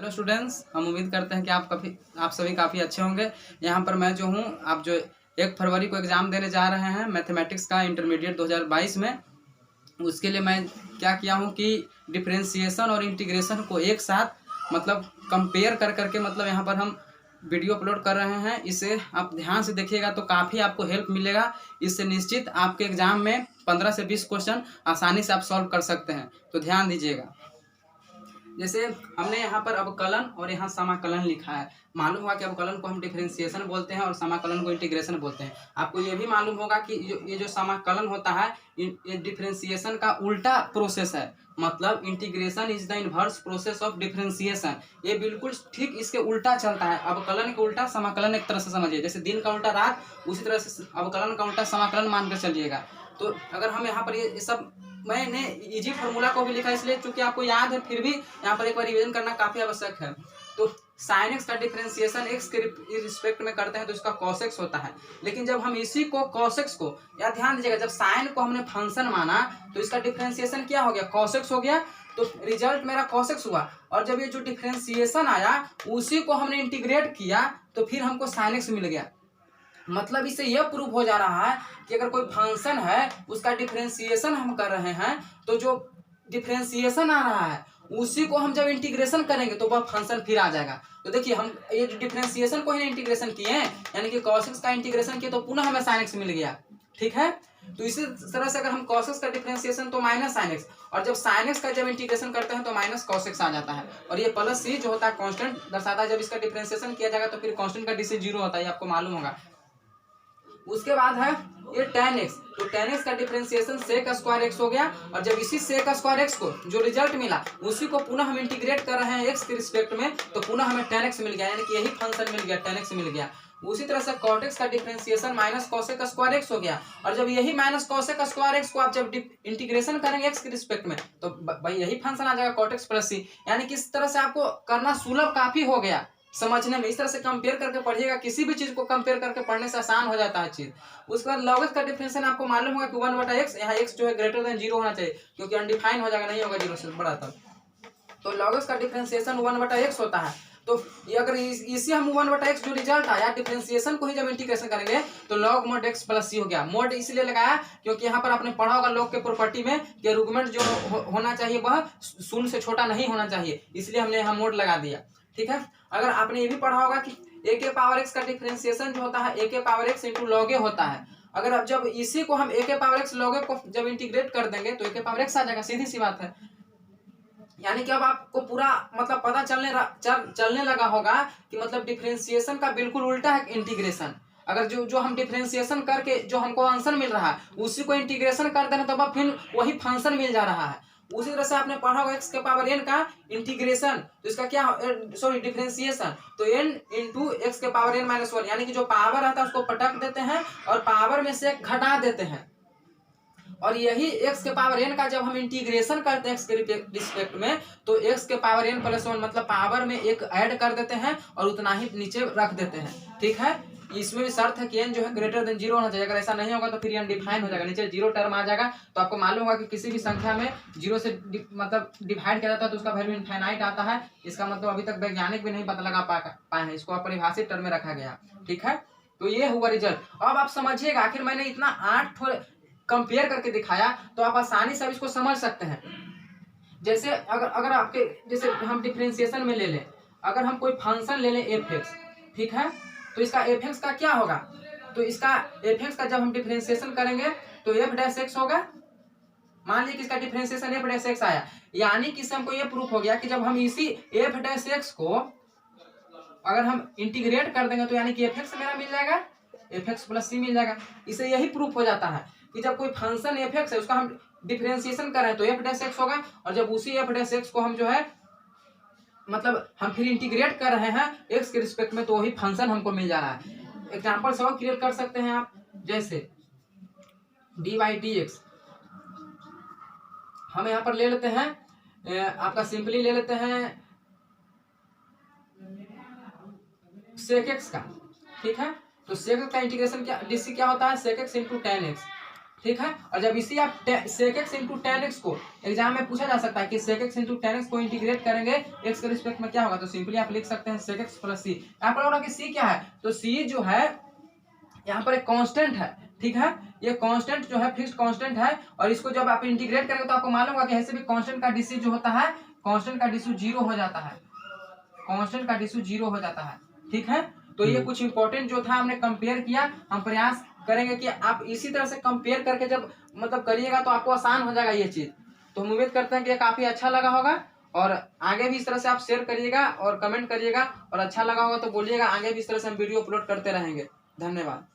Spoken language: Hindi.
हेलो स्टूडेंट्स, हम उम्मीद करते हैं कि आप सभी काफ़ी अच्छे होंगे। यहाँ पर मैं जो हूँ, आप जो 1 फरवरी को एग्ज़ाम देने जा रहे हैं मैथमेटिक्स का इंटरमीडिएट 2022 में, उसके लिए मैं क्या किया हूँ कि डिफरेंशिएशन और इंटीग्रेशन को एक साथ मतलब कंपेयर कर करके मतलब यहाँ पर हम वीडियो अपलोड कर रहे हैं। इसे आप ध्यान से देखिएगा तो काफ़ी आपको हेल्प मिलेगा। इससे निश्चित आपके एग्ज़ाम में 15 से 20 क्वेश्चन आसानी से आप सॉल्व कर सकते हैं, तो ध्यान दीजिएगा। जैसे हमने यहाँ पर अवकलन और यहाँ समाकलन लिखा है। मालूम हुआ कि अवकलन को हम डिफरेंशिएशन बोलते हैं और समाकलन को इंटीग्रेशन बोलते हैं। आपको ये भी मालूम होगा कि ये जो समाकलन होता है ये डिफरेंशिएशन का उल्टा प्रोसेस है। मतलब integration is the inverse process of differentiation. ये बिल्कुल ठीक इसके उल्टा चलता है। अवकलन के उल्टा समाकलन एक तरह से समझिए, जैसे दिन का उल्टा रात, उसी तरह से अवकलन का उल्टा समाकलन मान कर चलिएगा। तो अगर हम यहाँ पर ये सब मैंने इजी फार्मूला को भी लिखा इसलिए चूंकि आपको याद है, फिर भी यहाँ पर एक बार रिवीजन करना काफी आवश्यक है। तो साइन एक्स का डिफरेंशिएशन एक्स के रिस्पेक्ट में करते हैं तो इसका कॉस एक्स होता है। लेकिन जब हम इसी को कॉस एक्स को, या ध्यान दीजिएगा, जब साइन को हमने फंक्शन माना तो इसका डिफरेंशिएशन क्या हो गया, कॉस एक्स हो गया। तो रिजल्ट मेरा कॉस एक्स हुआ। और जब ये जो डिफरेंशिएशन आया उसी को हमने इंटीग्रेट किया तो फिर हमको साइन एक्स मिल गया। मतलब इससे यह प्रूव हो जा रहा है कि अगर कोई फंक्शन है उसका डिफरेंशिएशन हम कर रहे हैं तो जो डिफरेंशिएशन आ रहा है उसी को हम जब इंटीग्रेशन करेंगे तो वह फंक्शन फिर आ जाएगा। तो देखिए, हम ये जो डिफरेंशिएशन को ही इंटीग्रेशन किए हैं, यानी कि cos x का इंटीग्रेशन किए तो पुनः हमें sin x मिल गया। ठीक है, तो इसी तरह से अगर हम cos x का डिफरेंशिएशन तो माइनस sin x, और जब sin x का जब इंटीग्रेशन करते हैं तो माइनस cos x आ जाता है। और ये प्लस सी जो होता है कांस्टेंट दर्शाता है। जब इसका डिफरेंशिएशन किया जाएगा तो फिर कांस्टेंट का डिसी 0 होता है, आपको मालूम होगा। उसके बाद है ये tan x। तो tan x का डिफरेंशिएशन sec स्क्वायर x हो गया। और जब इसी sec स्क्वायर x को जो रिजल्ट मिला उसी को पुनः हम इंटीग्रेट कर रहे हैं x के रिस्पेक्ट में, तो पुनः हमें tan x मिल गया, यानी कि यही फंक्शन मिल गया, tan x मिल गया। उसी तरह से cot x का differentiation minus cosec square x हो गया। और जब यही माइनस cosec स्क्वायर x को आप जब इंटीग्रेशन करेंगे x के रिस्पेक्ट में तो भाई यही फंक्शन आ जाएगा cot x प्लस सी। यानी कि इस तरह से आपको करना सुलभ काफी हो गया समझने में। इस तरह से कंपेयर करके पढ़िएगा, किसी भी चीज को कंपेयर करके पढ़ने से आसान हो जाता है चीज। उसके बाद log x का डिफरेंशिएशन आपको मालूम होगा कि 1/x, यहाँ x जो है ग्रेटर देन 0 होना चाहिए क्योंकि अनडिफाइन हो जाएगा, नहीं होगा 0 से बड़ा तब। तो log x का डिफरेंशिएशन 1/x होता है। तो ये अगर इसी हम 1/x जो रिजल्ट आया डिफरेंशिएशन को ही जब इंटीग्रेशन करेंगे तो log mod x प्लस सी हो गया। मोड इसलिए लगाया क्योंकि यहाँ पर आपने पढ़ा होगा log के प्रॉपर्टी में कि आर्गुमेंट जो होना चाहिए वह शून्य से छोटा नहीं होना चाहिए, इसलिए हमने यहाँ मोड लगा दिया। ठीक है, अगर आपने ये भी पढ़ा होगा कि a के पावर x का डिफरेंशिएशन जो होता है a के power x into log a होता है। अगर अब जब इसी को हम a के पावर x log a को जब इंटीग्रेट कर देंगे तो a के पावर x आ जाएगा, सीधी सी बात है। यानी कि अब आपको पूरा मतलब पता चलने लगा होगा कि मतलब डिफरेंशिएशन का बिल्कुल उल्टा है इंटीग्रेशन। अगर जो हम डिफरेंशिएशन करके जो हमको आंसर मिल रहा है उसी को इंटीग्रेशन कर देना तो अब फिर वही फंक्शन मिल जा रहा है। उसी तरह से आपने पढ़ा होगा x के पावर n का इंटीग्रेशन, तो इसका क्या सॉरी डिफरेंशिएशन, तो n इंटू एक्स के पावर n माइनस 1, यानी कि जो पावर आता है उसको पटक देते हैं और पावर में से घटा देते हैं। और यही x के पावर n का जब हम इंटीग्रेशन करते हैं x के रिस्पेक्ट में तो x के पावर n प्लस 1 मतलब पावर में एक ऐड कर देते हैं और उतना ही नीचे रख देते हैं। ठीक है, इसमें भी शर्त है कि n जो है ग्रेटर देन 0 होना चाहिए। अगर ऐसा नहीं होगा तो फिर अनडिफाइन हो जाएगा, नीचे 0 टर्म आ जाएगा। तो आपको मालूम होगा कि किसी भी संख्या में 0 से मतलब डिवाइड किया जाता है तो उसका वैल्यू इनफाइनाइट आता है। इसका मतलब अभी तक वैज्ञानिक भी नहीं पता लगा पाए हैं, इसको अपरिभाषित टर्म में रखा गया। ठीक है, तो ये हुआ रिजल्ट। अब आप समझिएगा, आखिर मैंने इतना 8 कंपेयर करके दिखाया तो आप आसानी से इसको समझ सकते हैं। जैसे अगर आपके जैसे हम डिफरेंशिएशन में ले लें, अगर हम कोई फंक्शन ले लें f(x), ठीक है, तो इसका f(x) का क्या होगा, तो इसका f(x) का जब हम डिफरेंशिएशन करेंगे तो f' होगा। मान लीजिए कि इसका डिफरेंशिएशन f' आया, यानी कि इससे हमको ये प्रूफ हो गया कि जब हम इसी f' को अगर हम इंटीग्रेट कर देंगे तो यानी कि f(x) मेरा मिल जाएगा, f(x) प्लस सी मिल जाएगा। इसे यही प्रूफ हो जाता है कि जब कोई फंक्शन f(x) है उसका हम डिफरेंशिएशन कर रहे हैं तो f' होगा। और जब उसी f' को हम जो है मतलब हम फिर इंटीग्रेट कर रहे हैं x के रिस्पेक्ट में तो वही फंक्शन हमको मिल जा रहा है। एग्जांपल सब क्रिएट कर सकते हैं आप, जैसे dy/dx हम यहाँ पर ले लेते हैं, आपका सिंपली ले लेते हैं sec x का। ठीक है, तो sec x का इंटीग्रेशन क्या डिसी क्या होता है, sec x into tan x। ठीक है। और जब इसी आप sec x into ten x को एग्जाम में पूछा जा सकता है कि sec x into ten x को इंटीग्रेट करेंगे x के रिस्पेक्ट में क्या होगा, तो सिंपली आप लिख सकते हैं sec x प्लस सी। यहाँ पर होगा कि c क्या है, तो c जो है यहाँ पर एक कांस्टेंट है, ठीक है। ये कांस्टेंट जो है फिक्स्ड कांस्टेंट है, और इसको जब आप इंटीग्रेट करेंगे तो आपको मालूम होगा कि ऐसे भी कांस्टेंट का डिसी जो होता है, कांस्टेंट का डिसी जीरो हो जाता है, कांस्टेंट का डिसी जीरो हो जाता है, ठीक है। तो ये कुछ इंपॉर्टेंट जो था हमने कंपेयर किया। हम प्रयास करेंगे कि आप इसी तरह से कंपेयर करके जब मतलब करिएगा तो आपको आसान हो जाएगा ये चीज। तो हम उम्मीद करते हैं कि ये काफी अच्छा लगा होगा, और आगे भी इस तरह से आप शेयर करिएगा और कमेंट करिएगा, और अच्छा लगा होगा तो बोलिएगा, आगे भी इस तरह से हम वीडियो अपलोड करते रहेंगे। धन्यवाद।